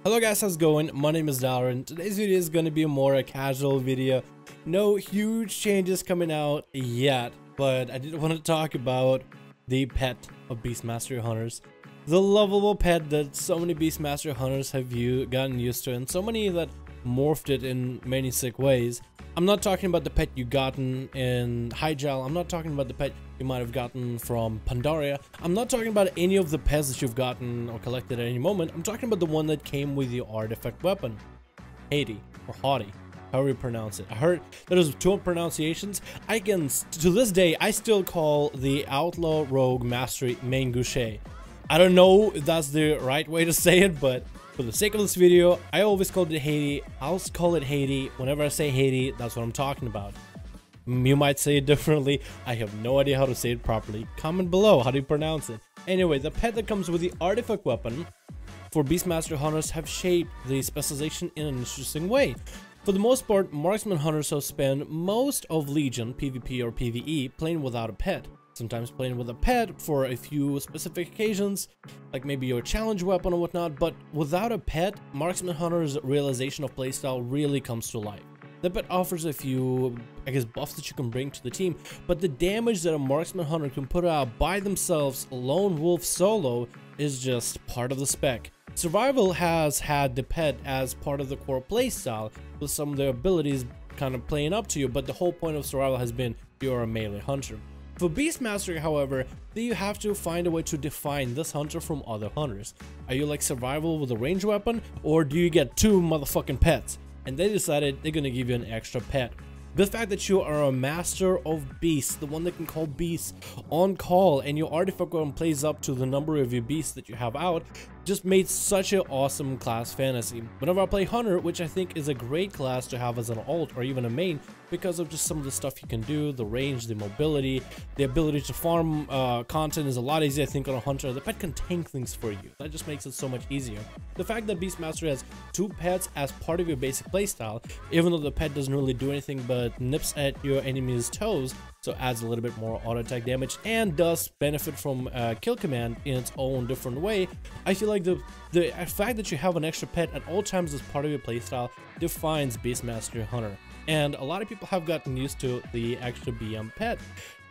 Hello guys, how's it going? My name is Darren. Today's video is going to be more a casual video. No huge changes coming out yet, but I did want to talk about the pet of Beastmaster Hunters. The lovable pet that so many Beastmaster Hunters have gotten used to, and so many that morphed it in many sick ways. I'm not talking about the pet you gotten in Hyjal. I'm not talking about the pet you might have gotten from Pandaria. I'm not talking about any of the pets that you've gotten or collected at any moment. I'm talking about the one that came with the artifact weapon. Hati, or Hati, however you pronounce it. I heard there's two pronunciations. To this day, I still call the Outlaw Rogue Mastery Main Goucher. I don't know if that's the right way to say it, but for the sake of this video, I always called it Hati. I'll call it Hati. Whenever I say Hati, that's what I'm talking about. You might say it differently. I have no idea how to say it properly. Comment below, how do you pronounce it? Anyway, the pet that comes with the artifact weapon for Beastmaster Hunters have shaped the specialization in an interesting way. For the most part, marksman hunters have spent most of Legion, PvP or PvE, playing without a pet. Sometimes playing with a pet for a few specific occasions, like maybe your challenge weapon or whatnot, but without a pet, marksman hunters' realization of playstyle really comes to life. The pet offers a few, buffs that you can bring to the team, but the damage that a marksman hunter can put out by themselves, lone wolf solo, is just part of the spec. Survival has had the pet as part of the core playstyle, with some of their abilities kind of playing up to you, but the whole point of survival has been you're a melee hunter. For Beastmaster, however, you have to find a way to define this hunter from other hunters. Are you like survival with a ranged weapon, or do you get two motherfucking pets? And they decided they're gonna give you an extra pet. The fact that you are a master of beasts, the one that can call beasts on call, and your artifact weapon plays up to the number of your beasts that you have out, just made such an awesome class fantasy. Whenever I play Hunter, which I think is a great class to have as an alt or even a main, because of just some of the stuff you can do, the range, the mobility, the ability to farm content is a lot easier, I think, on a Hunter. The pet can tank things for you. That just makes it so much easier. The fact that Beastmaster has two pets as part of your basic playstyle, even though the pet doesn't really do anything but nips at your enemy's toes, so adds a little bit more auto attack damage and does benefit from kill command in its own different way. I feel like the fact that you have an extra pet at all times as part of your playstyle defines Beastmaster Hunter. And a lot of people have gotten used to the extra BM pet,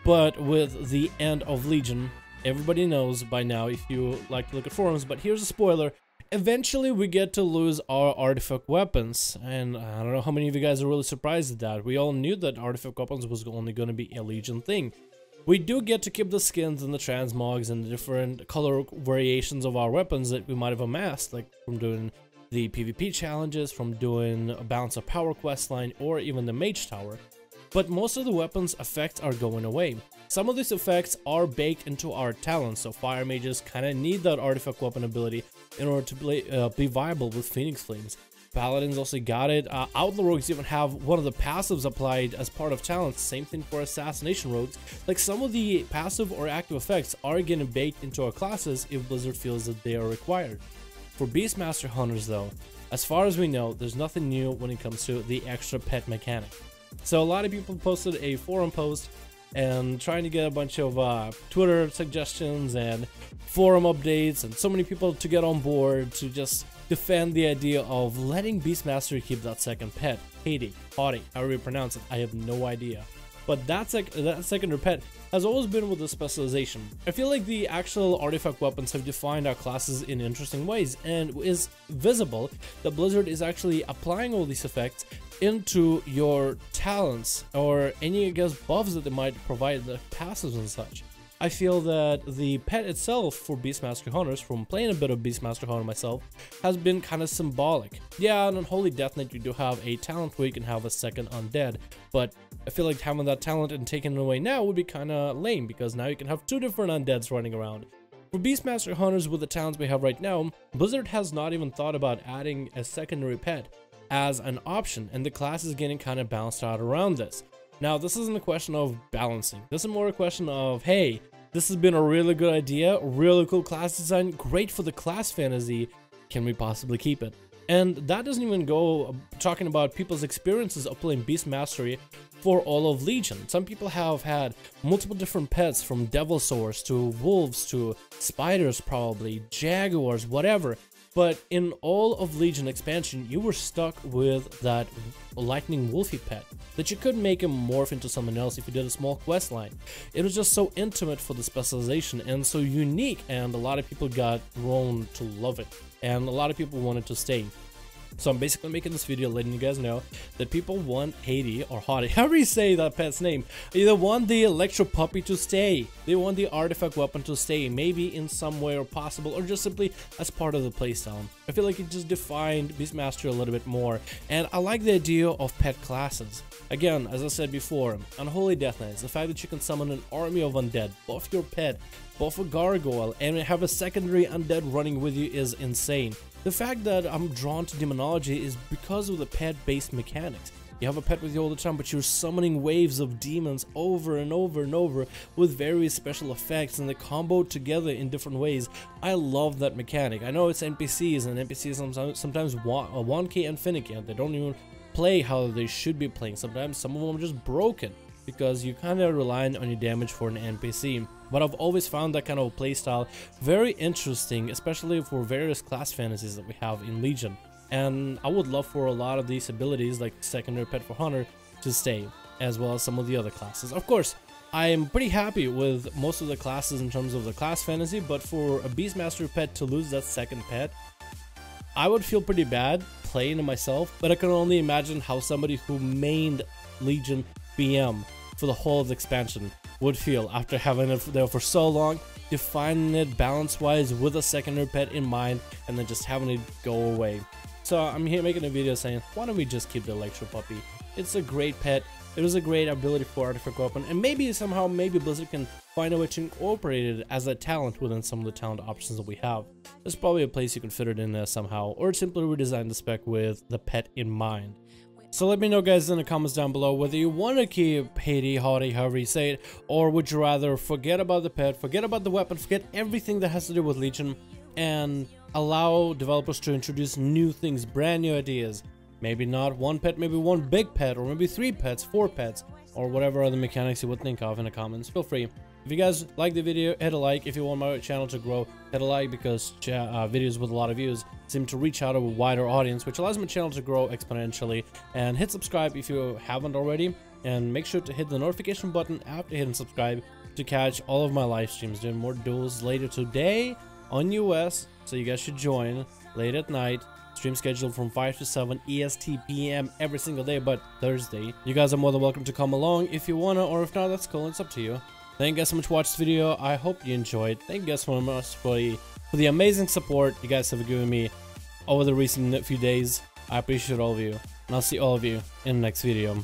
but with the end of Legion, everybody knows by now if you like to look at forums, but here's a spoiler. Eventually we get to lose our artifact weapons, and I don't know how many of you guys are really surprised at that. We all knew that artifact weapons was only going to be a Legion thing. We do get to keep the skins and the transmogs and the different color variations of our weapons that we might have amassed, like from doing the PvP challenges, from doing a Balance of Power questline, or even the Mage Tower. But most of the weapons' effects are going away. Some of these effects are baked into our talents, so fire mages kind of need that artifact weapon ability in order to be viable with Phoenix Flames. Paladins also got it. Outlaw Rogues even have one of the passives applied as part of talents. Same thing for Assassination Rogues. Like, some of the passive or active effects are getting baked into our classes if Blizzard feels that they are required. For Beastmaster Hunters though, as far as we know, there's nothing new when it comes to the extra pet mechanic. So a lot of people posted a forum post and trying to get a bunch of Twitter suggestions and forum updates, and so many people to get on board to just defend the idea of letting Beastmaster keep that second pet. Hati, however you pronounce it, I have no idea. But that secondary pet has always been with the specialization. I feel like the actual artifact weapons have defined our classes in interesting ways, and is visible that Blizzard is actually applying all these effects into your talents or any buffs that they might provide, the passives and such. I feel that the pet itself for Beastmaster Hunters, from playing a bit of Beastmaster Hunter myself, has been kind of symbolic. Yeah, on Unholy Death Knight you do have a talent where you can have a second undead, but I feel like having that talent and taking it away now would be kind of lame, because now you can have two different undeads running around. For Beastmaster Hunters with the talents we have right now, Blizzard has not even thought about adding a secondary pet as an option, and the class is getting kind of balanced out around this. Now, this isn't a question of balancing. This is more a question of, hey, this has been a really good idea, really cool class design, great for the class fantasy, can we possibly keep it? And that doesn't even go talking about people's experiences of playing Beast Mastery for all of Legion. Some people have had multiple different pets, from devil swords to wolves to spiders, probably jaguars, whatever. But in all of Legion expansion, you were stuck with that lightning wolfy pet that you could make him morph into someone else if you did a small quest line. It was just so intimate for the specialization and so unique, and a lot of people got grown to love it, and a lot of people wanted to stay. So I'm basically making this video letting you guys know that people want Hati or Hati, however you say that pet's name. Either want the electro puppy to stay, they want the artifact weapon to stay, maybe in some way or possible, or just simply as part of the playstyle. I feel like it just defined Beastmaster a little bit more, and I like the idea of pet classes. Again, as I said before, Unholy Death Knights, the fact that you can summon an army of undead, buff your pet, buff a gargoyle, and have a secondary undead running with you is insane. The fact that I'm drawn to demonology is because of the pet-based mechanics. You have a pet with you all the time, but you're summoning waves of demons over and over and over with various special effects, and they combo together in different ways. I love that mechanic. I know it's NPCs, and NPCs sometimes wonky and finicky, and they don't even play how they should be playing. Sometimes some of them are just broken, because you kind of rely on your damage for an NPC. But I've always found that kind of playstyle very interesting, especially for various class fantasies that we have in Legion. And I would love for a lot of these abilities, like secondary pet for Hunter, to stay, as well as some of the other classes. Of course, I am pretty happy with most of the classes in terms of the class fantasy, but for a Beastmaster pet to lose that second pet, I would feel pretty bad playing it myself, but I can only imagine how somebody who mained Legion BM for the whole of the expansion would feel after having it there for so long, defining it balance wise with a secondary pet in mind, and then just having it go away. So I'm here making a video saying, why don't we just keep the Electro Puppy? It's a great pet, it was a great ability for artifact weapon, and maybe somehow Blizzard can find a way to incorporate it as a talent within some of the talent options that we have. There's probably a place you can fit it in there somehow, or simply redesign the spec with the pet in mind. So let me know, guys, in the comments down below whether you want to keep Hati, however you say it, or would you rather forget about the pet, forget about the weapon, forget everything that has to do with Legion, and allow developers to introduce new things, brand new ideas. Maybe not one pet, maybe one big pet, or maybe 3 pets, 4 pets, or whatever other mechanics you would think of in the comments. Feel free. If you guys like the video, hit a like. If you want my channel to grow, hit a like, because videos with a lot of views seem to reach out to a wider audience, which allows my channel to grow exponentially. And hit subscribe if you haven't already, and make sure to hit the notification button after hitting subscribe to catch all of my live streams. Doing more duels later today on US, so you guys should join late at night. Stream scheduled from 5 to 7 EST PM every single day but Thursday. You guys are more than welcome to come along if you wanna, or if not, that's cool, it's up to you. Thank you guys so much for watching this video. I hope you enjoyed. Thank you guys so much for the amazing support you guys have given me over the recent few days. I appreciate all of you, and I'll see all of you in the next video.